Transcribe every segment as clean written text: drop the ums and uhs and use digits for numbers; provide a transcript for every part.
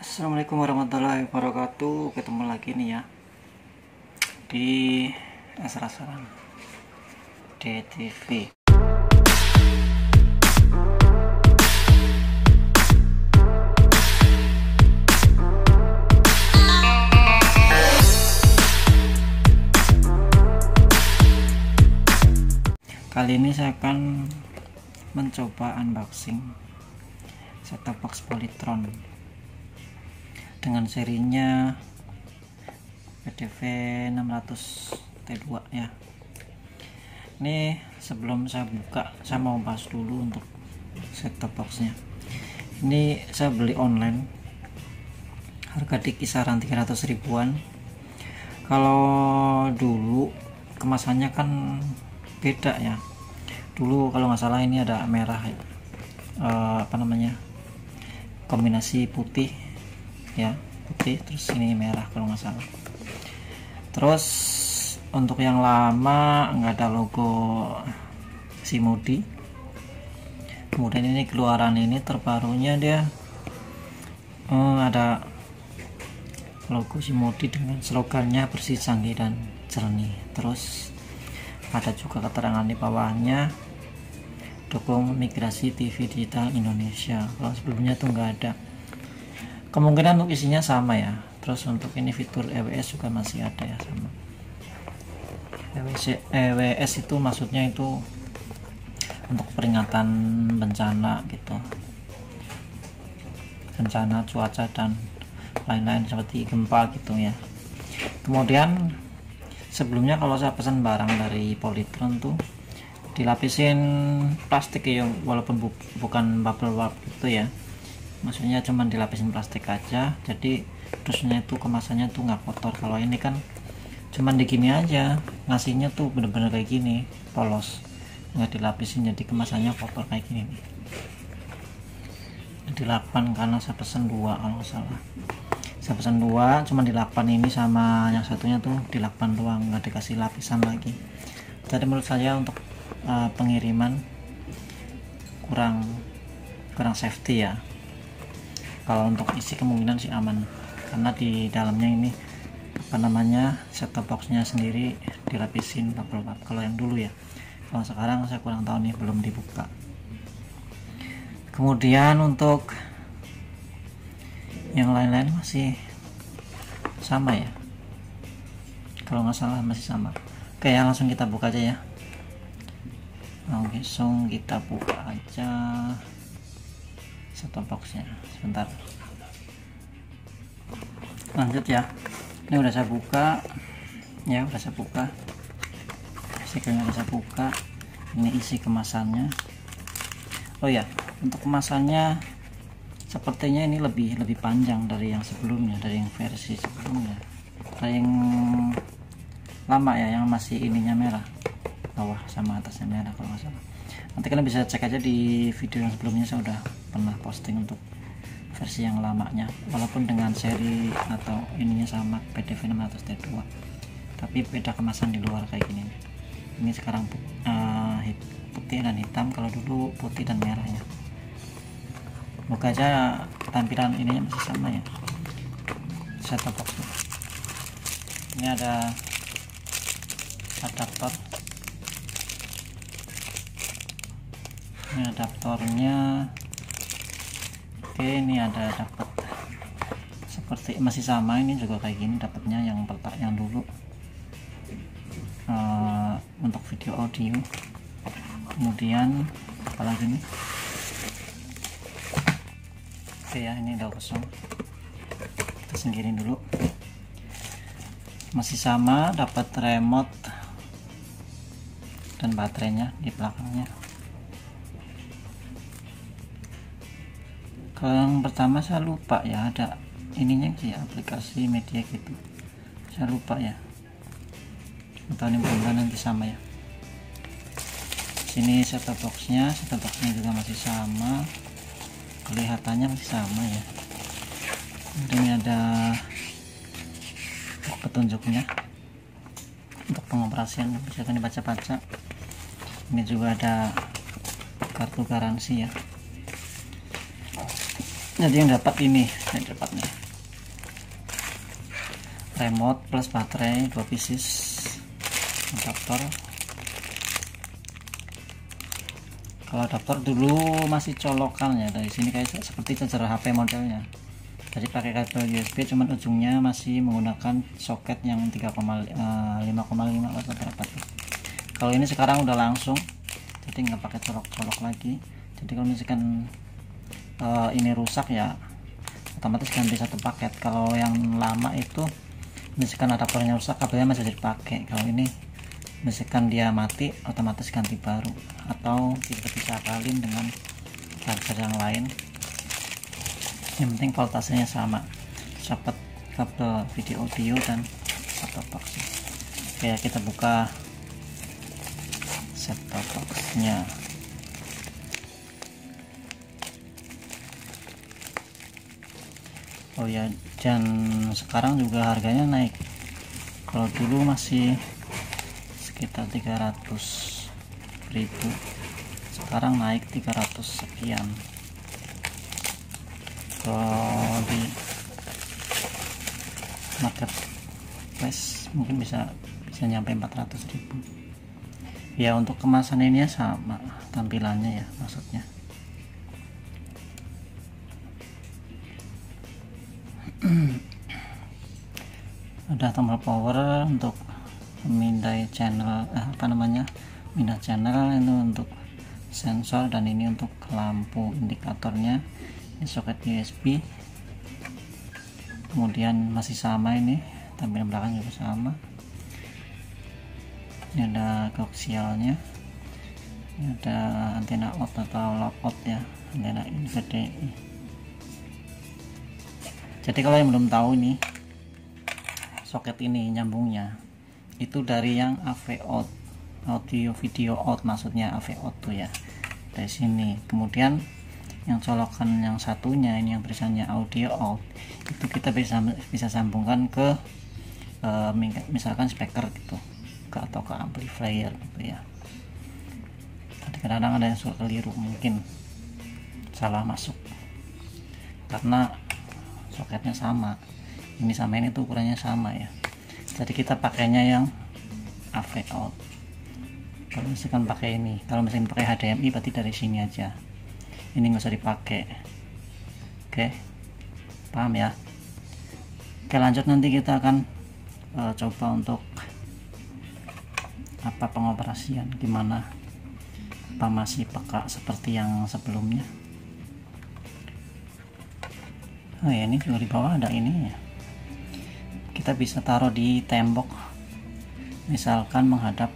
Assalamualaikum warahmatullahi wabarakatuh. Ketemu lagi nih ya di Asra-Saran DTV. Kali ini saya akan mencoba unboxing set-top box Polytron dengan serinya PDV 600 T2 ya. Ini sebelum saya buka, saya mau bahas dulu untuk set-top boxnya. Ini saya beli online, harga di kisaran 300 ribuan. Kalau dulu kemasannya kan beda ya. Dulu kalau nggak salah ini ada merah kombinasi putih ya, putih terus ini merah kalau nggak salah. Terus untuk yang lama nggak ada logo Simodi. Kemudian ini keluaran ini terbarunya dia ada logo Simodi dengan slogannya bersih, canggih dan jernih. Terus ada juga keterangan di bawahnya, dukung migrasi TV digital Indonesia. Kalau sebelumnya tuh nggak ada. Kemungkinan untuk isinya sama ya. Terus untuk ini fitur EWS juga masih ada ya, sama. EWS itu maksudnya itu untuk peringatan bencana gitu, bencana cuaca dan lain-lain seperti gempa gitu ya. Kemudian sebelumnya kalau saya pesan barang dari Polytron tuh dilapisin plastik ya, walaupun bukan bubble wrap gitu ya, maksudnya cuman dilapisin plastik aja, jadi terusnya itu kemasannya tuh nggak kotor. Kalau ini kan cuman digini aja, ngasihnya tuh bener-bener kayak gini, polos, nggak dilapisin, jadi kemasannya kotor kayak gini nih. Dilakban karena saya pesen 2 kalau nggak salah. Saya pesan 2, cuman dilakban ini sama yang satunya tuh dilakban doang, nggak dikasih lapisan lagi. Jadi menurut saya untuk pengiriman kurang safety ya. Kalau untuk isi kemungkinan sih aman, karena di dalamnya ini set-top boxnya sendiri dilapisin bubble wrap kalau yang dulu ya. Kalau sekarang saya kurang tahu nih, belum dibuka. Kemudian untuk yang lain-lain masih sama ya, kalau nggak salah masih sama. Oke ya, langsung kita buka aja ya. Langsung kita buka aja set-top boxnya. Sebentar, lanjut ya. Ini udah saya buka ya, udah saya buka, stikernya udah saya buka. Ini isi kemasannya. Oh ya, untuk kemasannya sepertinya ini lebih panjang dari yang sebelumnya, dari yang versi sebelumnya, dari yang lama ya, yang masih ininya merah, bawah sama atasnya merah kalau nggak salah. Nanti kalian bisa cek aja di video yang sebelumnya, saya udah pernah posting untuk versi yang lamanya, walaupun dengan seri atau ininya sama PDV 600 T2, tapi beda kemasan di luar kayak gini. Ini sekarang putih dan hitam, kalau dulu putih dan merah ya. Semoga aja tampilan ininya masih sama ya, set-top box. Ini ada adaptor, ini adaptornya. Oke, ini ada dapat seperti masih sama, ini juga kayak gini dapatnya, yang dulu untuk video audio. Kemudian apalagi nih, oke ya, ini udah kosong, kita singkirin dulu. Masih sama, dapat remote dan baterainya di belakangnya. Kalau yang pertama saya lupa ya, ada ininya sih, aplikasi media gitu, saya lupa ya. Atau ini mudah-mudahan nanti sama ya. Sini set-top boxnya juga masih sama, kelihatannya masih sama ya. Ini ada petunjuknya untuk pengoperasian, bisa dibaca-baca. Ini juga ada kartu garansi ya. Jadi yang dapat ini, yang dapat nih remote plus baterai 2 pieces adaptor. Kalau adaptor dulu masih colokan ya, dari sini kayak seperti charger HP modelnya. Jadi pakai kabel USB, cuman ujungnya masih menggunakan soket yang 5,5 atau berapa tuh. Kalau ini sekarang udah langsung, jadi nggak pakai colok-colok lagi. Jadi kalau misalkan ini rusak ya otomatis ganti satu paket. Kalau yang lama itu misalkan adaptornya rusak, kabelnya masih dipakai. Kalau ini misalkan dia mati, otomatis ganti baru, atau kita bisa akalin dengan charger yang lain. Yang penting voltasenya sama, dapat kabel video audio dan set-top box. Oke, kita buka set-top boxnya. Oh ya, dan sekarang juga harganya naik. Kalau dulu masih sekitar 300.000, sekarang naik 300 sekian. Kalau di marketplace mungkin bisa nyampe 400.000 ya. Untuk kemasan ini ya sama tampilannya ya, maksudnya ada tombol power untuk memindai channel, pindah channel. Ini untuk sensor, dan ini untuk lampu indikatornya. Ini soket USB. Kemudian masih sama, ini tampilan belakang juga sama. Ini ada koaksialnya, ini ada antena out atau logout ya, antena in VDI. Jadi kalau yang belum tahu nih, soket ini nyambungnya itu dari yang AV out, audio video out, maksudnya AV out tuh ya, dari sini. Kemudian yang colokan yang satunya ini yang tulisannya audio out, itu kita bisa sambungkan ke misalkan speaker gitu, atau ke amplifier gitu ya. Kadang-kadang ada yang suka keliru, mungkin salah masuk karena soketnya sama, ini sama ini tuh ukurannya sama ya. Jadi kita pakainya yang AV out. Kalau misalkan pakai ini, kalau misalkan pakai HDMI berarti dari sini aja, ini nggak usah dipakai. Oke, paham ya? Oke, lanjut. Nanti kita akan coba untuk pengoperasian gimana, apa masih peka seperti yang sebelumnya. Oh ya, ini juga di bawah ada ininya. Kita bisa taruh di tembok, misalkan menghadap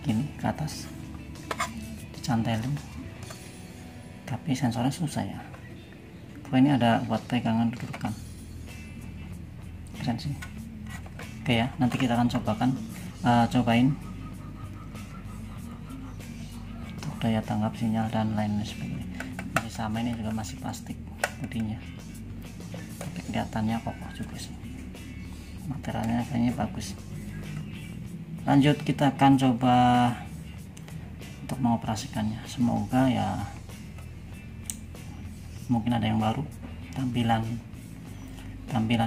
gini ke atas, dicantelin. Tapi sensornya susah ya. Kalau ini ada buat pegangan dudukan, keren sih. Oke ya, nanti kita akan cobain untuk daya tanggap sinyal dan lain sebagainya. Masih sama, ini juga masih plastik bodinya, tapi kelihatannya kokoh juga sih, materialnya kayaknya bagus. Lanjut, kita akan coba untuk mengoperasikannya. Semoga ya, mungkin ada yang baru, tampilan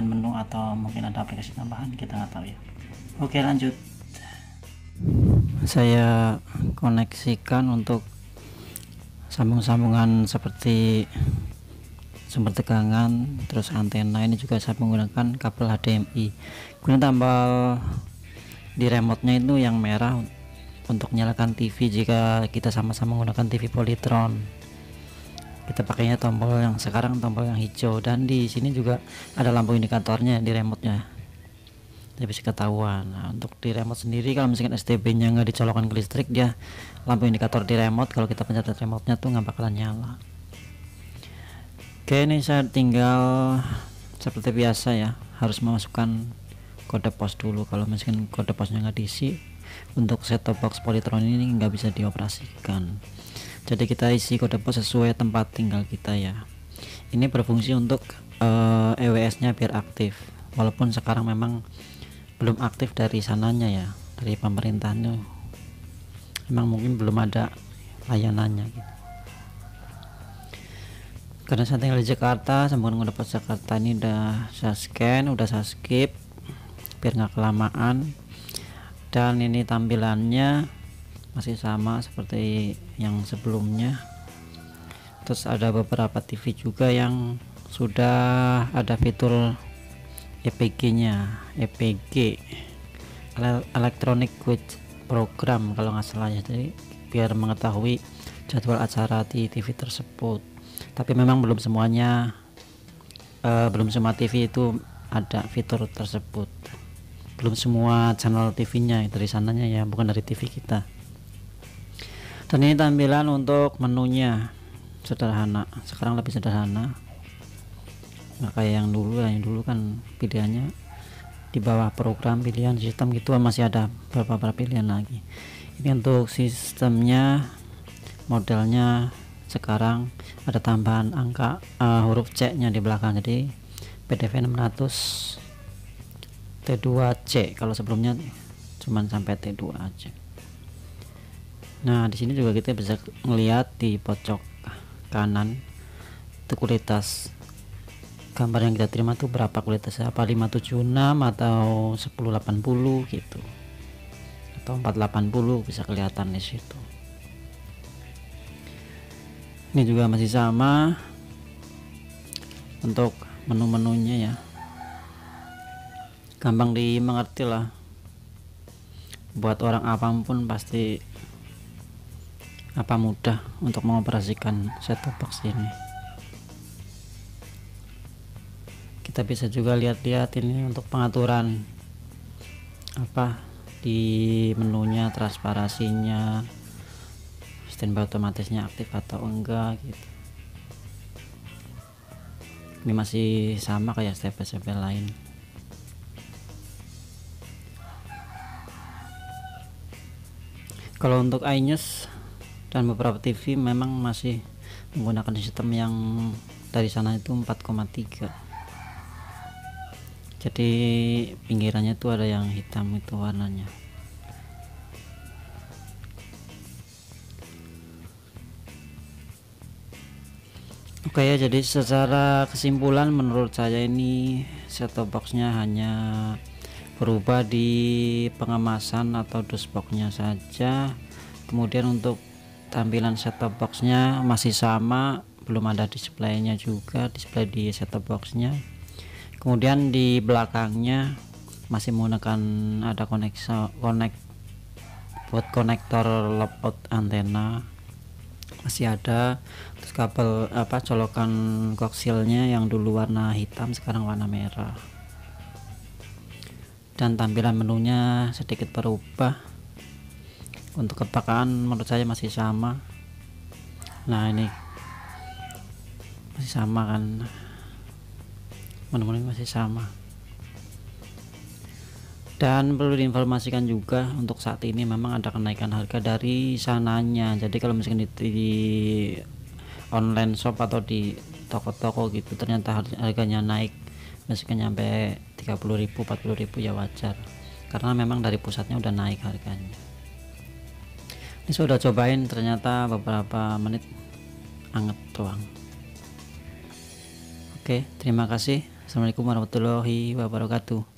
menu, atau mungkin ada aplikasi tambahan, kita nggak tahu ya. Oke, lanjut. Saya koneksikan untuk sambungan seperti sumber tegangan, terus antena. Ini juga saya menggunakan kabel HDMI. Kemudian tombol di remote-nya itu yang merah untuk nyalakan TV jika kita sama-sama menggunakan TV Polytron. Kita pakainya tombol yang sekarang, tombol yang hijau. Dan di sini juga ada lampu indikatornya di remote-nya, jadi bisa ketahuan. Nah, untuk di remote sendiri, kalau misalkan STB-nya nggak dicolokkan ke listrik, dia lampu indikator di remote, kalau kita pencet remote-nya tuh nggak bakalan nyala. Oke, ini saya tinggal seperti biasa ya, harus memasukkan kode pos dulu. Kalau misalkan kode posnya nggak diisi, untuk set-top box Polytron ini nggak bisa dioperasikan. Jadi kita isi kode pos sesuai tempat tinggal kita ya. Ini berfungsi untuk EWS nya biar aktif, walaupun sekarang memang belum aktif dari sananya ya, dari pemerintahnya memang mungkin belum ada layanannya gitu. Karena saya tinggal di Jakarta, sambungan kode pos Jakarta ini udah saya scan, udah saya skip, biar nggak kelamaan. Dan ini tampilannya masih sama seperti yang sebelumnya. Terus ada beberapa TV juga yang sudah ada fitur EPG-nya, EPG Electronic Gauge Program kalau nggak salah ya, jadi biar mengetahui jadwal acara di TV tersebut. Tapi memang belum semuanya, belum semua TV itu ada fitur tersebut, belum semua channel TV-nya dari sananya ya, bukan dari TV kita. Dan ini tampilan untuk menunya sederhana, sekarang lebih sederhana, nggak kayak yang dulu kan pilihannya di bawah program, pilihan, sistem gitu masih ada beberapa pilihan lagi. Ini untuk sistemnya, modelnya sekarang ada tambahan angka huruf C nya di belakang, jadi PDV 600 T2C, kalau sebelumnya cuman sampai T2 aja. Nah, di sini juga kita bisa melihat di pojok kanan itu kualitas gambar yang kita terima tuh berapa kualitasnya, apa 576 atau 1080 gitu, atau 480, bisa kelihatan di situ. Ini juga masih sama untuk menu-menunya ya, gampang dimengerti lah, buat orang awam pun pasti mudah untuk mengoperasikan set-top box ini. Kita bisa juga lihat-lihat ini untuk pengaturan di menunya, transparansinya, standby otomatisnya aktif atau enggak gitu. Ini masih sama kayak step-step lain. Kalau untuk iNews dan beberapa TV memang masih menggunakan sistem yang dari sana itu 4,3, jadi pinggirannya itu ada yang hitam itu warnanya. Oke ya, jadi secara kesimpulan menurut saya ini set-top boxnya hanya berubah di pengemasan atau dashboardnya saja. Kemudian untuk tampilan set-top boxnya masih sama, belum ada displaynya juga, display di set-top boxnya. Kemudian di belakangnya masih menggunakan ada buat konektor logout antena masih ada, terus kabel colokan koaksialnya yang dulu warna hitam sekarang warna merah. Dan tampilan menunya sedikit berubah. Untuk kepakaan menurut saya masih sama. Nah, ini masih sama kan, menu-menu masih sama. Dan perlu diinformasikan juga untuk saat ini memang ada kenaikan harga dari sananya. Jadi kalau misalkan di online shop atau di toko-toko gitu ternyata harganya naik, misalkan nyampe 30.000 40.000 ya wajar, karena memang dari pusatnya udah naik harganya. Ini sudah cobain, ternyata beberapa menit anget doang. Oke, terima kasih. Assalamualaikum warahmatullahi wabarakatuh.